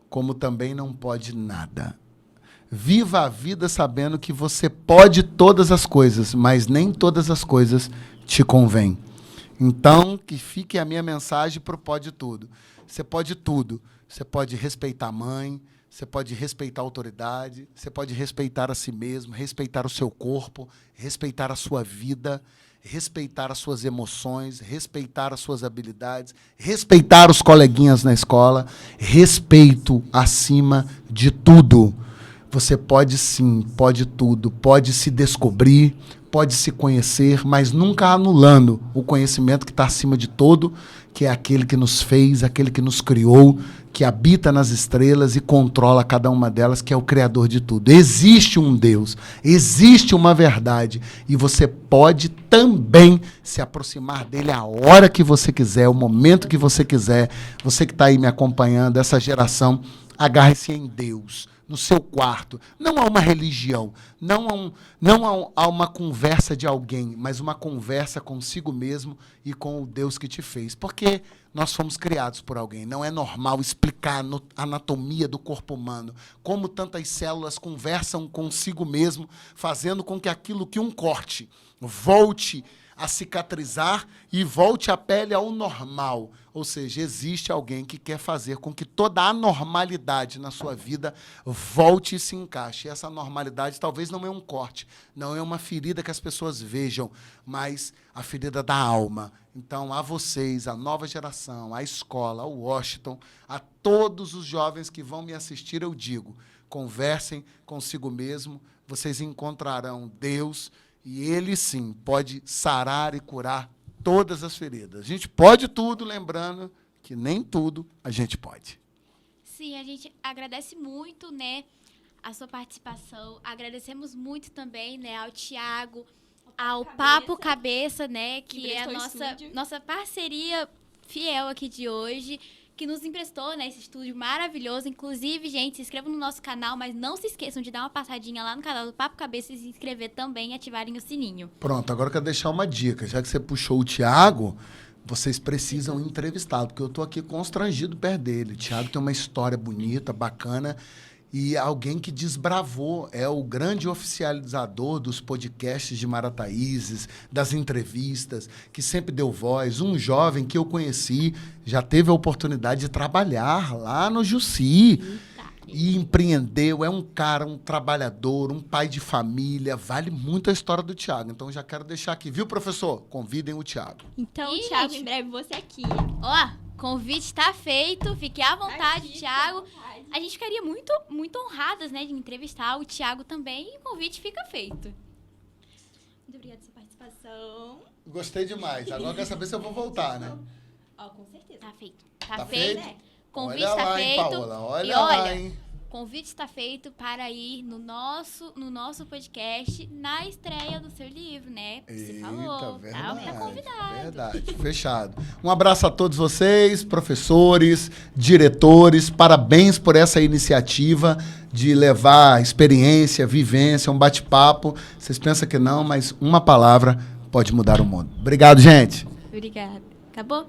como também não pode nada. Viva a vida sabendo que você pode todas as coisas, mas nem todas as coisas te convêm. Então, que fique a minha mensagem para o pode tudo. Você pode tudo. Você pode respeitar a mãe, você pode respeitar a autoridade, você pode respeitar a si mesmo, respeitar o seu corpo, respeitar a sua vida, respeitar as suas emoções, respeitar as suas habilidades, respeitar os coleguinhas na escola. Respeito acima de tudo. Você pode sim, pode tudo, pode se descobrir, pode se conhecer, mas nunca anulando o conhecimento que está acima de todo, que é aquele que nos fez, aquele que nos criou, que habita nas estrelas e controla cada uma delas, que é o Criador de tudo. Existe um Deus, existe uma verdade, e você pode também se aproximar dele a hora que você quiser, o momento que você quiser. Você que está aí me acompanhando, essa geração, agarre-se em Deus, no seu quarto. Não há uma religião, não há uma conversa de alguém, mas uma conversa consigo mesmo e com o Deus que te fez. Porque nós fomos criados por alguém. Não é normal explicar a anatomia do corpo humano, como tantas células conversam consigo mesmo, fazendo com que aquilo que um corte volte a cicatrizar e volte a pele ao normal. Ou seja, existe alguém que quer fazer com que toda a normalidade na sua vida volte e se encaixe. E essa normalidade talvez não é um corte, não é uma ferida que as pessoas vejam, mas a ferida da alma. Então, a vocês, a nova geração, a escola, ao Washington, a todos os jovens que vão me assistir, eu digo, conversem consigo mesmo, vocês encontrarão Deus, e Ele, sim, pode sarar e curar todas as feridas. A gente pode tudo, lembrando que nem tudo a gente pode. Sim, a gente agradece muito, né, a sua participação. Agradecemos muito também, né, ao Thiago, ao Papo Cabeça, né, que é a nossa parceria fiel aqui de hoje, que nos emprestou, né, esse estúdio maravilhoso. Inclusive, gente, se inscrevam no nosso canal, mas não se esqueçam de dar uma passadinha lá no canal do Papo Cabeça e se inscrever também e ativarem o sininho. Pronto, agora eu quero deixar uma dica. Já que você puxou o Thiago, vocês precisam entrevistá-lo, porque eu estou aqui constrangido perto dele. O Thiago tem uma história bonita, bacana, e alguém que desbravou, é o grande oficializador dos podcasts de Marataízes, das entrevistas, que sempre deu voz. Um jovem que eu conheci, já teve a oportunidade de trabalhar lá no Jussi. E empreendeu, é um cara, um trabalhador, um pai de família. Vale muito a história do Thiago. Então, já quero deixar aqui, viu, professor? Convidem o Thiago. Então, Ih, Thiago, gente. em breve você aqui. Ó, convite está feito. Fique à vontade, Aqui, Thiago. fica à vontade. A gente ficaria muito, muito honradas, né, de entrevistar o Thiago também, e o convite fica feito. Muito obrigada pela sua participação. Gostei demais. Agora quero saber se eu vou voltar, né? Ó, com certeza. Tá feito. Tá, Tá feito. feito? Convite Olha está lá, hein, feito. Paola? Olha E lá, olha, hein? convite está feito para ir no nosso podcast na estreia do seu livro, né? Você falou. Tá convidado. Verdade, fechado. Um abraço a todos vocês, professores, diretores, parabéns por essa iniciativa de levar experiência, vivência, um bate-papo. Vocês pensam que não, mas uma palavra pode mudar o mundo. Obrigado, gente. Obrigada. Acabou?